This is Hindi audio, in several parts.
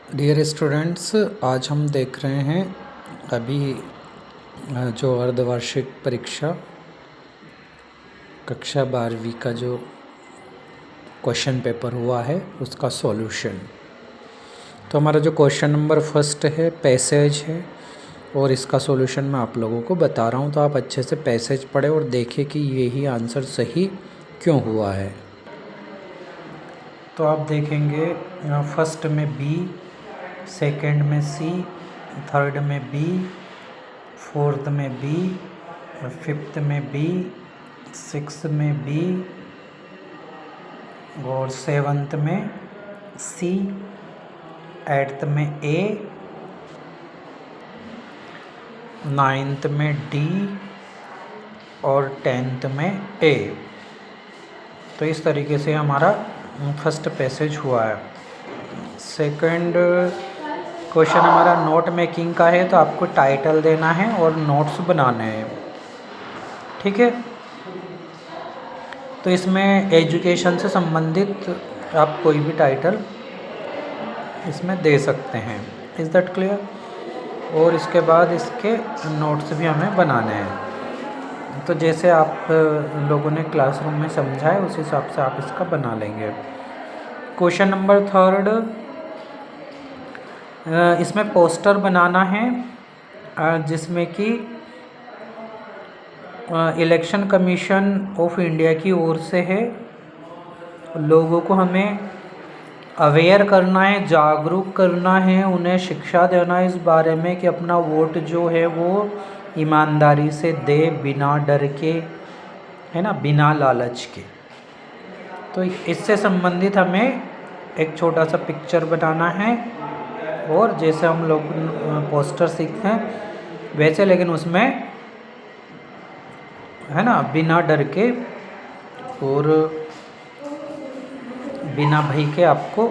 डियर स्टूडेंट्स, आज हम देख रहे हैं अभी जो अर्धवार्षिक परीक्षा कक्षा 12वीं का जो क्वेश्चन पेपर हुआ है उसका सॉल्यूशन। तो हमारा जो क्वेश्चन नंबर फर्स्ट है पैसेज है और इसका सॉल्यूशन मैं आप लोगों को बता रहा हूँ, तो आप अच्छे से पैसेज पढ़ें और देखें कि यही आंसर सही क्यों हुआ है। तो आप देखेंगे फर्स्ट में बी, सेकंड में सी, थर्ड में बी, फोर्थ में बी, फिफ्थ में बी, सिक्स्थ में बी और सेवन्थ में सी, एट्थ में ए, नाइन्थ में डी और टेंथ में ए। तो इस तरीके से हमारा फर्स्ट पैसेज हुआ है। सेकंड क्वेश्चन हमारा नोट मेकिंग का है, तो आपको टाइटल देना है और नोट्स बनाने हैं, ठीक है। तो इसमें एजुकेशन से संबंधित आप कोई भी टाइटल इसमें दे सकते हैं। Is that clear? और इसके बाद इसके नोट्स भी हमें बनाने हैं। तो जैसे आप लोगों ने क्लासरूम में समझा है उस हिसाब से आप इसका बना लेंगे। क्वेश्चन नंबर थर्ड, इसमें पोस्टर बनाना है जिसमें कि इलेक्शन कमीशन ऑफ इंडिया की ओर से है। लोगों को हमें अवेयर करना है, जागरूक करना है, उन्हें शिक्षा देना है इस बारे में कि अपना वोट जो है वो ईमानदारी से दे, बिना डर के, है ना, बिना लालच के। तो इससे संबंधित हमें एक छोटा सा पिक्चर बनाना है और जैसे हम लोग पोस्टर सीखते हैं वैसे, लेकिन उसमें, है ना, बिना डर के और बिना भय के आपको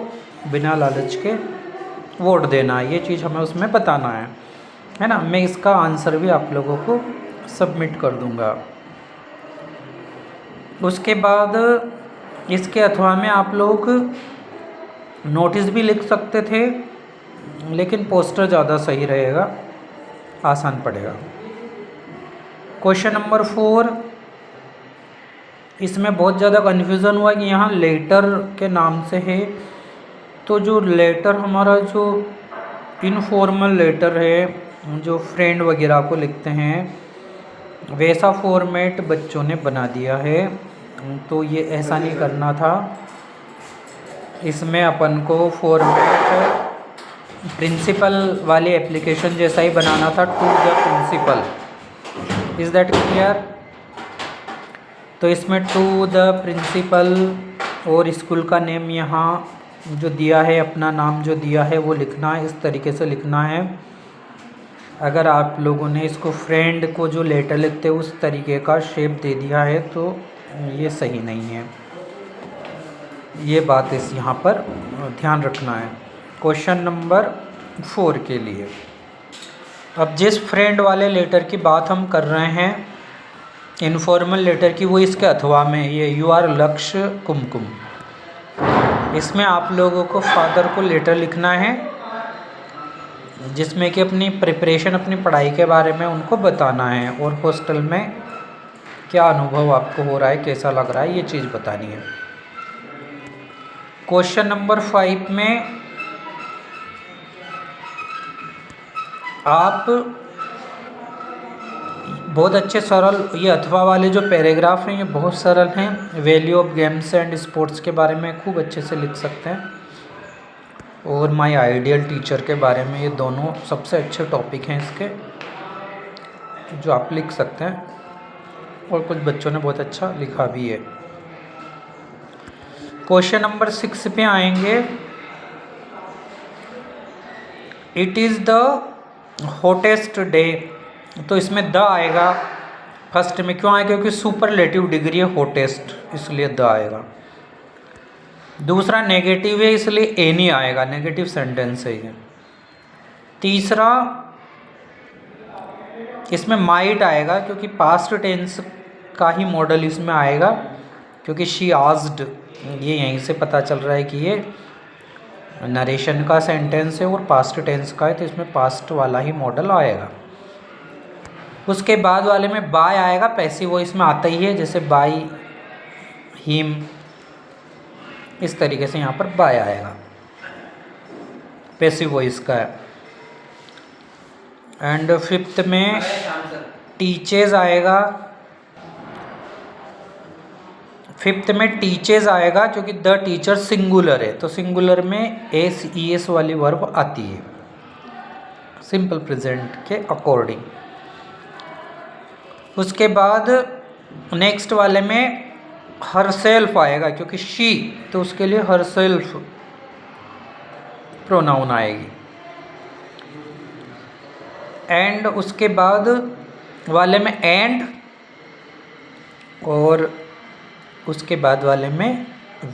बिना लालच के वोट देना है। ये चीज़ हमें उसमें बताना है ना। मैं इसका आंसर भी आप लोगों को सबमिट कर दूंगा। उसके बाद इसके अथवा में आप लोग नोटिस भी लिख सकते थे, लेकिन पोस्टर ज़्यादा सही रहेगा, आसान पड़ेगा। क्वेश्चन नंबर 4, इसमें बहुत ज़्यादा कन्फ्यूज़न हुआ कि यहाँ लेटर के नाम से है। तो जो लेटर हमारा जो इनफॉर्मल लेटर है, जो फ्रेंड वगैरह को लिखते हैं, वैसा फॉर्मेट बच्चों ने बना दिया है। तो ये ऐसा नहीं करना था। इसमें अपन को फॉर्मेट प्रिंसिपल वाली एप्लीकेशन जैसा ही बनाना था, to the principal. Is that clear? तो इसमें टू द प्रिंसिपल और स्कूल का नेम यहाँ जो दिया है, अपना नाम जो दिया है वो लिखना है, इस तरीके से लिखना है। अगर आप लोगों ने इसको फ्रेंड को जो लेटर लिखते हैं उस तरीके का शेप दे दिया है तो ये सही नहीं है। ये बात इस यहाँ पर ध्यान रखना है क्वेश्चन नंबर 4 के लिए। अब जिस फ्रेंड वाले लेटर की बात हम कर रहे हैं, इनफॉर्मल लेटर की, वो इसके अथवा में ये यू आर लक्ष्य कुमकुम। इसमें आप लोगों को फादर को लेटर लिखना है जिसमें कि अपनी प्रिपरेशन, अपनी पढ़ाई के बारे में उनको बताना है और हॉस्टल में क्या अनुभव आपको हो रहा है, कैसा लग रहा है, ये चीज़ बतानी है। क्वेश्चन नंबर 5 में आप बहुत अच्छे सरल, ये अथवा वाले जो पैराग्राफ हैं ये बहुत सरल हैं। Value of games and sports के बारे में खूब अच्छे से लिख सकते हैं और माय आइडियल टीचर के बारे में, ये दोनों सबसे अच्छे टॉपिक हैं इसके जो आप लिख सकते हैं और कुछ बच्चों ने बहुत अच्छा लिखा भी है। क्वेश्चन नंबर 6 पे आएंगे। It is the hottest day. तो इसमें द आएगा फर्स्ट में, क्यों आएगा? क्योंकि सुपरलेटिव डिग्री है हॉटेस्ट, इसलिए द आएगा। दूसरा नेगेटिव है इसलिए ए नहीं आएगा, नेगेटिव सेंटेंस है ये। तीसरा इसमें माइट आएगा क्योंकि पास्ट टेंस का ही मॉडल इसमें आएगा, क्योंकि शी आस्क्ड, ये यहीं से पता चल रहा है कि ये नरेशन का सेंटेंस है और पास्ट टेंस का है, तो इसमें पास्ट वाला ही मॉडल आएगा। उसके बाद वाले में बाय आएगा, पैसिव वॉइस में आता ही है, जैसे बाय हिम, इस तरीके से यहाँ पर बाय आएगा, पैसिव वॉइस का है। एंड फिफ्थ में टीचेज आएगा, फिफ्थ में टीचेज आएगा क्योंकि द टीचर सिंगुलर है, तो सिंगुलर में एस ई एस वाली वर्ब आती है सिंपल प्रेजेंट के अकॉर्डिंग। उसके बाद नेक्स्ट वाले में हरसेल्फ आएगा क्योंकि शी, तो उसके लिए हरसेल्फ प्रोनाउन आएगी। एंड उसके बाद वाले में एंड, और उसके बाद वाले में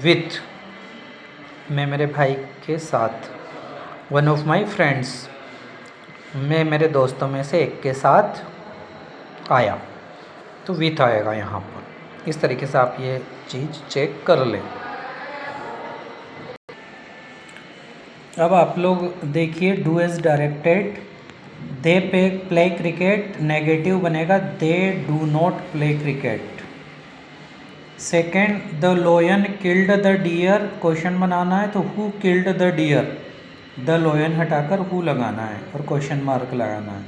विथ, मैं मेरे भाई के साथ, वन ऑफ माई फ्रेंड्स, मैं मेरे दोस्तों में से एक के साथ आया, तो विथ आएगा यहाँ पर। इस तरीके से आप ये चीज़ चेक कर लें। अब आप लोग देखिए, do as directed, they play cricket, negative बनेगा they do not play cricket. Second, the lion killed the deer, question बनाना है तो who killed the deer, the lion हटाकर हु लगाना है और क्वेश्चन मार्क लगाना है।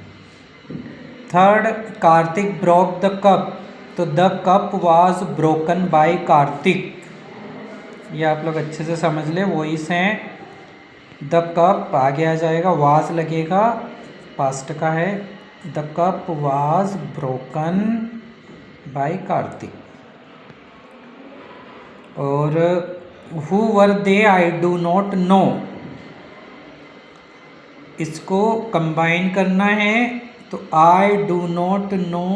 Third, Kartik broke the cup, तो the cup was broken by Kartik, ये आप लोग अच्छे से समझ ले, वॉइस हैं। द कप आगे आ जाएगा, वाज लगेगा, पास्ट का है, the cup was broken by Kartik. और who were they I do not know, इसको कंबाइन करना है, तो I do not know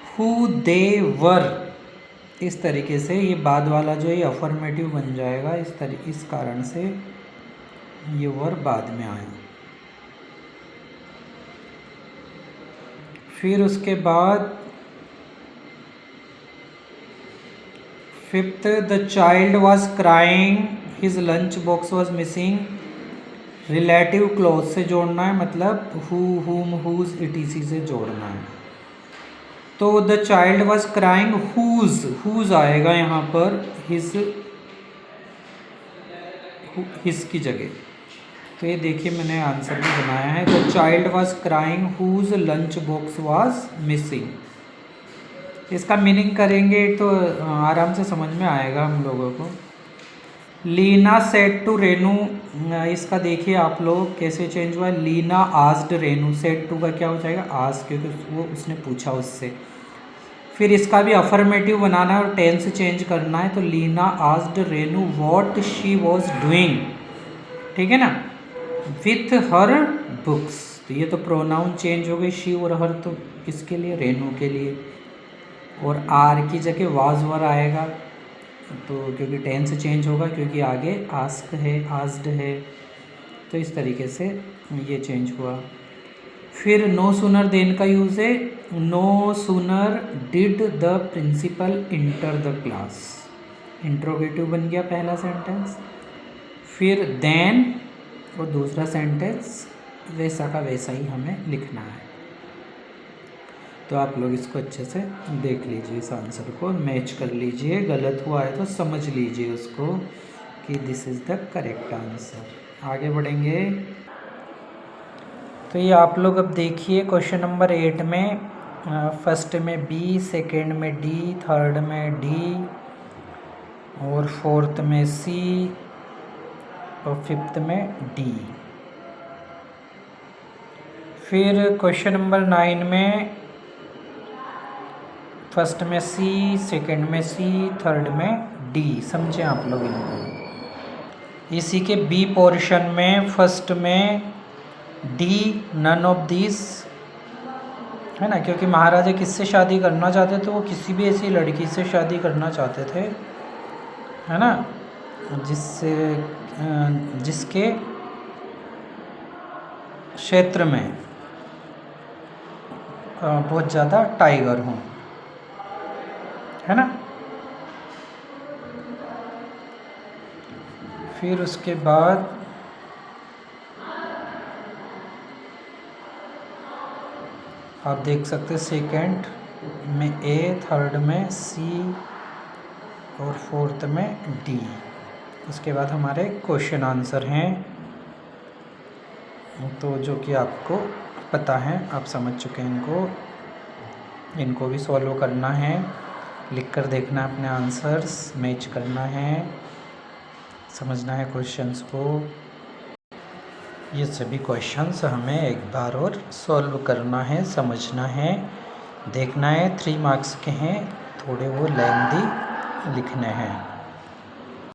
who they were, इस तरीके से ये बाद वाला जो ये अफर्मेटिव बन जाएगा, इस कारण से ये वर बाद में आए। फिर उसके बाद fifth, the child was crying, his lunch box was missing, relative close से जोड़ना है, मतलब हु, हुम, हुज, इटीसी से जोड़ना है। तो the child was crying, whose आएगा यहाँ पर, हिज की जगह। तो ये देखिए मैंने आंसर भी बनाया है, the child was crying whose lunch box was missing. इसका मीनिंग करेंगे तो आराम से समझ में आएगा हम लोगों को। लीना सेड टू रेनू, इसका देखिए आप लोग कैसे चेंज हुआ है, Leena asked Renu, said to का क्या हो जाएगा आस्क, क्योंकि वो उसने पूछा उससे। फिर इसका भी अफर्मेटिव बनाना है और टेंस चेंज करना है, तो Leena asked Renu what she was doing, ठीक है ना, विथ हर बुक्स। तो ये तो प्रोनाउन चेंज हो गई, शी और हर, तो किसके लिए, रेनू के लिए, और आर की जगह वाज वर आएगा, तो क्योंकि टेंस चेंज होगा, क्योंकि आगे आस्क है, आस्क्ड है, तो इस तरीके से ये चेंज हुआ। फिर नो सूनर देन का यूज़ है, no sooner did the principal enter the class, interrogative बन गया पहला सेंटेंस। फिर देन और दूसरा सेंटेंस वैसा का वैसा ही हमें लिखना है। तो आप लोग इसको अच्छे से देख लीजिए, इस आंसर को मैच कर लीजिए, गलत हुआ है तो समझ लीजिए उसको कि this is the correct answer. आगे बढ़ेंगे, तो ये आप लोग अब देखिए क्वेश्चन नंबर 8 में, फर्स्ट में बी, सेकेंड में डी, थर्ड में डी, और फोर्थ में सी, और फिफ्थ में डी। फिर क्वेश्चन नंबर 9 में फर्स्ट में सी, सेकंड में सी, थर्ड में डी, समझे आप लोग इनको। इसी के बी पोर्शन में फर्स्ट में डी, नन ऑफ दिस, है ना, क्योंकि महाराजा किससे शादी करना चाहते थे, वो किसी भी ऐसी लड़की से शादी करना चाहते थे, है ना, जिसके क्षेत्र में बहुत ज़्यादा टाइगर हों, है ना। फिर उसके बाद आप देख सकते हैं सेकंड में ए, थर्ड में सी और फोर्थ में डी। उसके बाद हमारे क्वेश्चन आंसर हैं, तो जो कि आपको पता है, आप समझ चुके हैं इनको भी सॉल्व करना है, लिख कर देखना है अपने आंसर्स, मैच करना है, समझना है क्वेश्चंस को। ये सभी क्वेश्चंस हमें एक बार और सॉल्व करना है, समझना है, देखना है। 3 मार्क्स के हैं, थोड़े वो लेंथी लिखने हैं।